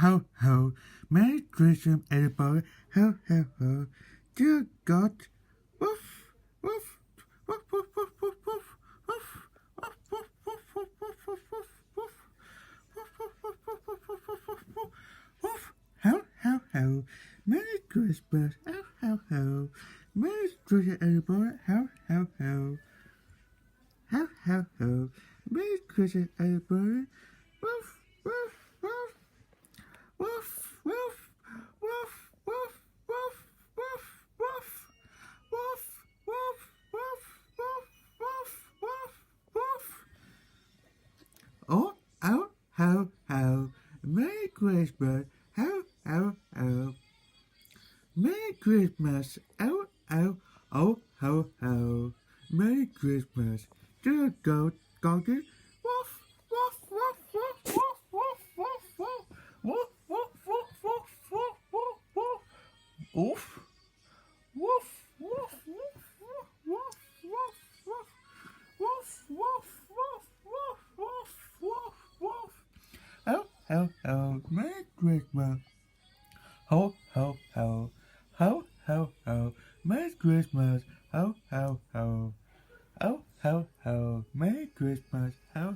ho, ho. Merry Christmas, everybody. Ho, ho, ho. Dear God. Woof, woof, woof, woof, woof, woof, woof, woof, woof, woof, woof, woof, woof, woof, woof, woof. Woof, ho, ho, ho. Merry Christmas. Ho, ho, ho. Merry Christmas, everybody. Ho, ho, ho. Ho, ho, ho. Merry Christmas, everybody. Woof, woof, woof. Woof, woof, woof, woof, woof, woof, woof, woof, woof, woof, woof, woof, woof, woof. Oh, oh, ho, ho. Merry Christmas. Ho, ho, ho. Merry Christmas. Oh, oh, oh, ho, ho. Merry Christmas. Dear goat, doggy. Woof, woof, woof, woof, woof, woof, woof, woof, woof, woof, woof, woof, woof, woof. Oof. Woof, woof, woof, woof, woof, woof, woof, woof, woof, woof, woof, woof, woof. Ho, ho, ho. Merry Christmas. Ho, ho, ho. Ho, ho, ho. Merry Christmas. Ho, ho, ho. Ho, ho, ho. Merry Christmas. Ho,